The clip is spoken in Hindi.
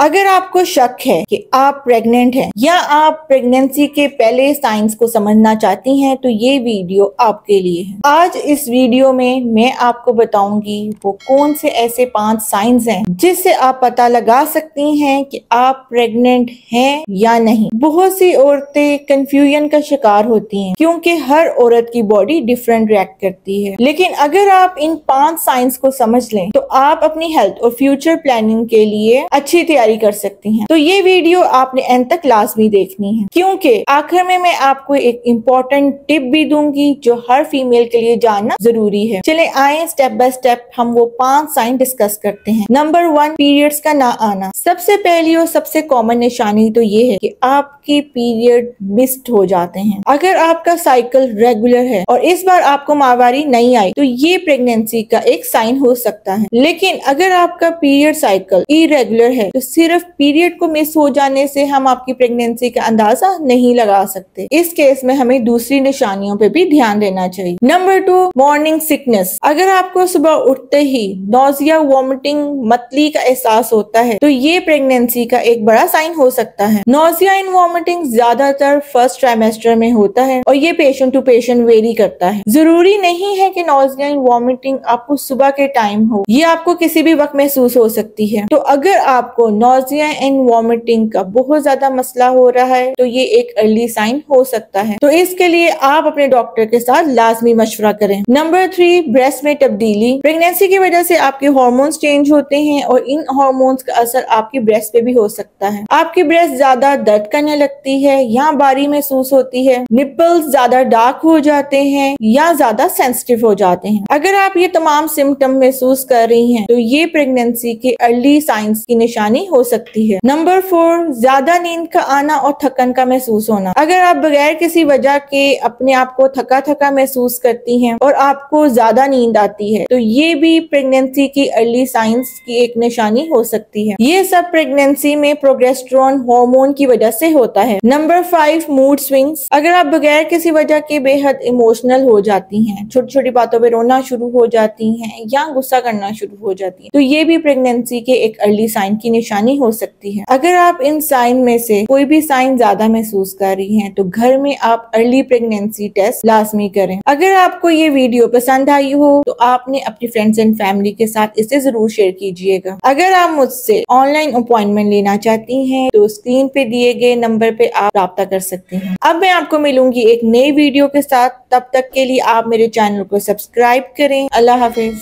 अगर आपको शक है कि आप प्रेग्नेंट हैं या आप प्रेगनेंसी के पहले साइंस को समझना चाहती हैं तो ये वीडियो आपके लिए है। आज इस वीडियो में मैं आपको बताऊंगी वो कौन से ऐसे 5 साइंस हैं जिससे आप पता लगा सकती हैं कि आप प्रेग्नेंट हैं या नहीं। बहुत सी औरतें कंफ्यूजन का शिकार होती हैं क्योंकि हर औरत की बॉडी डिफरेंट रिएक्ट करती है, लेकिन अगर आप इन 5 साइंस को समझ लें तो आप अपनी हेल्थ और फ्यूचर प्लानिंग के लिए अच्छी तैयारी कर सकती हैं। तो ये वीडियो आपने एंड तक लाजमी देखनी है क्योंकि आखिर में मैं आपको एक इम्पोर्टेंट टिप भी दूंगी जो हर फीमेल के लिए जानना जरूरी है। चले आए स्टेप बाय स्टेप हम वो 5 साइन डिस्कस करते हैं। नंबर 1, पीरियड्स का ना आना। सबसे पहली और सबसे कॉमन निशानी तो ये है कि आपके पीरियड मिस्ड हो जाते हैं। अगर आपका साइकिल रेगुलर है और इस बार आपको माहवारी नहीं आई तो ये प्रेगनेंसी का एक साइन हो सकता है, लेकिन अगर आपका पीरियड साइकिल इरेगुलर है तो सिर्फ पीरियड को मिस हो जाने से हम आपकी प्रेगनेंसी का अंदाजा नहीं लगा सकते। इस केस में हमें दूसरी निशानियों पे भी ध्यान देना चाहिए। Number 2, morning sickness. अगर आपको सुबह उठते ही नोजिया, वॉमिटिंग, मतली का एहसास होता है तो ये प्रेगनेंसी का एक बड़ा साइन हो सकता है। नोजिया एंड वॉमिटिंग ज्यादातर फर्स्ट ट्राइमेस्टर में होता है और ये पेशेंट टू पेशेंट वेरी करता है। जरूरी नहीं है कि नोजिया एंड वॉमिटिंग आपको सुबह के टाइम हो, ये आपको किसी भी वक्त महसूस हो सकती है। तो अगर आपको नोजिया एंड वॉमिटिंग का बहुत ज्यादा मसला हो रहा है तो ये एक अर्ली साइन हो सकता है, तो इसके लिए आप अपने डॉक्टर के साथ लाजमी मशवरा करें। नंबर 3, ब्रेस्ट में तब्दीली। प्रेगनेंसी की वजह से आपके हार्मोन्स चेंज होते हैं और इन हार्मोन्स का असर आपकी ब्रेस्ट पे भी हो सकता है। आपकी ब्रेस्ट ज्यादा दर्द करने लगती है या बारी महसूस होती है, निप्पल्स ज्यादा डार्क हो जाते हैं या ज्यादा सेंसिटिव हो जाते हैं। अगर आप ये तमाम सिम्टम महसूस कर रही हैं तो ये प्रेगनेंसी के अर्ली साइंस की निशानी हो सकती है। नंबर 4, ज्यादा नींद का आना और थकन का महसूस होना। अगर आप बगैर किसी वजह के अपने आप को थका थका महसूस करती हैं और आपको ज्यादा नींद आती है तो ये भी प्रेगनेंसी की अर्ली साइंस की एक निशानी हो सकती है। ये सब प्रेगनेंसी में प्रोजेस्टेरोन हार्मोन की वजह से होता है। Number 5, mood swings. अगर आप बगैर किसी वजह के बेहद इमोशनल हो जाती हैं, छोटी छोटी बातों पे रोना शुरू हो जाती हैं या गुस्सा करना शुरू हो जाती हैं तो ये भी प्रेगनेंसी के एक अर्ली साइन की निशानी हो सकती है। अगर आप इन साइन में से कोई भी साइन ज्यादा महसूस कर रही हैं तो घर में आप अर्ली प्रेगनेंसी टेस्ट लाजमी करें। अगर आपको ये वीडियो पसंद आई हो तो आपने अपनी फ्रेंड्स एंड फैमिली के साथ इसे जरूर शेयर कीजिएगा। अगर आप मुझसे ऑनलाइन अपॉइंटमेंट लेना चाहती हैं तो स्क्रीन पे दिए गए नंबर पे आप राब्ता कर सकती हैं। अब मैं आपको मिलूंगी एक नई वीडियो के साथ, तब तक के लिए आप मेरे चैनल को सब्सक्राइब करें। अल्लाह हाफिज।